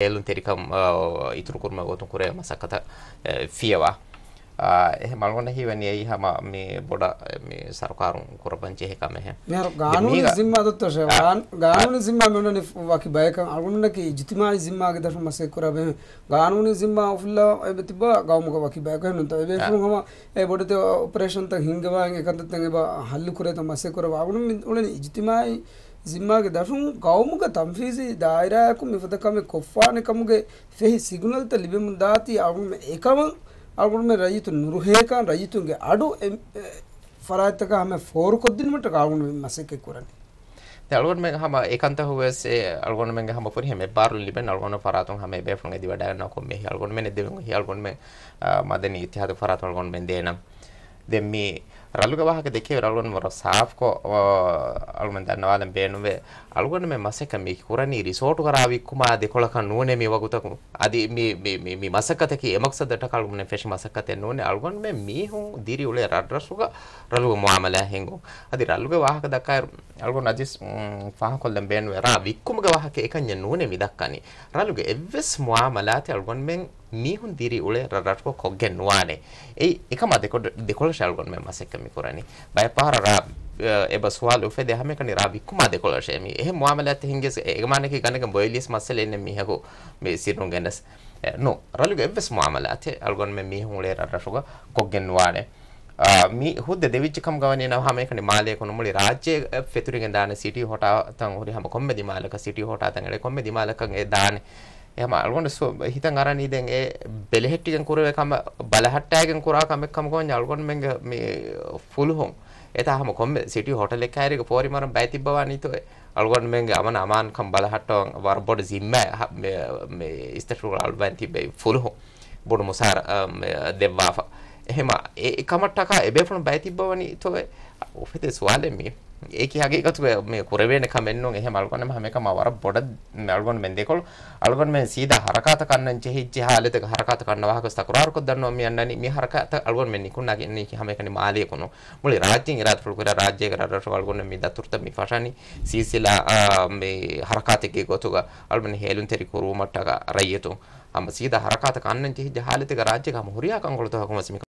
elun terikam ituru kurma gotun kure masakata fiyawa එහෙම අලගොන්න හිවන්නේ ඇයි හැම මේ බොඩ මේ සරකාරුන් කුරපංචි එකම එහෙ මේ ගානුනි जिम्मा दत्तोशे गानुनी जिम्मा मेनने वाकी बायक अलगुन्न की इज्तिमाई जिम्मा के दफु मसे कुराबे गानुनी जिम्मा उफला एबतिबा गावमुग वाकी बायक नुत एबे फुम हम ए बोडते ऑपरेशन त हिंगवा एकंत तंगे बा हल्लु कुरे त मसे कुरा अगुन उलनी इज्तिमाई जिम्मा के दफु गावमुग तंफीजी दायरा को मिफदकम कोफाने कमुगे फेहि सिग्नल त लिबे मुदाती अगुन एकम अगुन में रईतु नुरुहे का रईतु के आडू फरायत का हमें फोर को दिन में टकाउन में मसे के कुरने अलगोन में हम एकांत हुए से अलगोन में हम पूरी हमें बार लिबन अलगोन फरातों हमें बेफंगे दिवा डायना को में अलगोन में ने देंगे अलगोन में मदनी इतिहाद फरात अलगोन में देना දෙමි රළුග වාහක දෙකේ රළුගොන් වර සාෆ් කො අලුමෙන් දන්නවාදන් බේනුවේ අලුගොන් මේ මසක මේ කුරණී රිසෝට් කරාවි කුමා දෙකොලක නෝනේ මේ වගුතක අදි මේ මසකතක එමක්සදට කලුමනේ ෆෙෂ් මසකතේ නෝනේ අලුගොන් මේ මීහුන් දිරි උලේ රඩරසුග රළුග මුආමලා හෙංගු අදි රළුග වාහක දක්කා අලුගොන් අදිස් ෆාහ කොල්ලම් බේනුවේ රා වික්කුමග වාහක එකඤ්ඤ නෝනේ මිදක්කනි රළුග එවස් මුආමලාතේ අලුගොන් මෙන් මීහුන් දිරි උලේ රඩරසුග කොග්ගෙන් නුවානේ ඒ එකම දෙකොල ශල්ගොන් මේ මසක මේ කුරණී බය පාර රා එබ සුවාල උෆෙද හැම කනි රා වික්කුමා දෙකොල ෂෙමි එහෙ මුආමලාත හින්ගෙස් ඒගමානක ගණක බොයිලිස් මස්සලේ ඉන්නේ මීහකෝ මේ සිරුන් ගනස් no රළුග එවස් මුආමලාතේ අලුගොන් මේ මීහුන් උලේ රඩරසුග කොග්ගෙන් නුවානේ मी हुद्द देविच्चकम गवने न हमें कने माले को मुली राज्य फेतुरिगे दाने सिटी होटा तंग होरी हम कोम्मे दिमालक सिटी होटा तंगले कोम्मे दिमालक ए दाने එහෙම අලගොන්න හිතන් අරන් ඉදන් ඒ බෙලහෙට්ටිගෙන් කුරේ කම බලහට්ටයගෙන් කුරා කම කොන් අලගොන්න මෙංග මේ ෆුල් හොම් එතාම කොම්මේ සිටි හොටල් එක හැරේක පෝරි මරම් බයි තිබ්බවනි තෝ අලගොන්න මෙංග අමන අමාන් කම් බලහට්ටවන් වර බොඩ জিম্মা මේ ඉස්තටු අල්බන් තිබ්බේ ෆුල් හොම් බොඩ මොසාර දෙවවා එහෙම ඒ කමට්ටක එබෙෆුන් බයි තිබ්බවනි තෝ ඔෆිතේ සුවාලෙ මේ ඒකී හගේ එකතු මේ කුරවේන කමෙන්නෝ එහෙම අල්ගොන්න හැම එකම වර බොඩ අල්ගොන්න මෙන් දෙකොල් අල්ගොන්න මෙන් සීදා හරකාත කන්නන් චෙහිච්චි හාලෙතක හරකාත කන්න වහකස් තකුරාර කො දන්නෝ මේ යන්නනි මේ හරකාත අල්ගොන්න මෙන් නිකුණා කියන්නේ කි හැම එකනි මාලිය කොනෝ මුලි රාජ්‍යයෙන් ඉරාත් ෆුල් කුර රාජ්‍ය කරරට අල්ගොන්න මේ දතුර්ත මේ ෆෂානි සීසිලා මේ හරකාතකේ ගොතුග අල්මනි හේලුන් තෙරි කුරු මට්ටක රයියතු අම සීදා හරකාත කන්නන් චෙහිච්චි හාලෙතක රාජ්‍ය කම හුරියා කංගොලත හකුමස්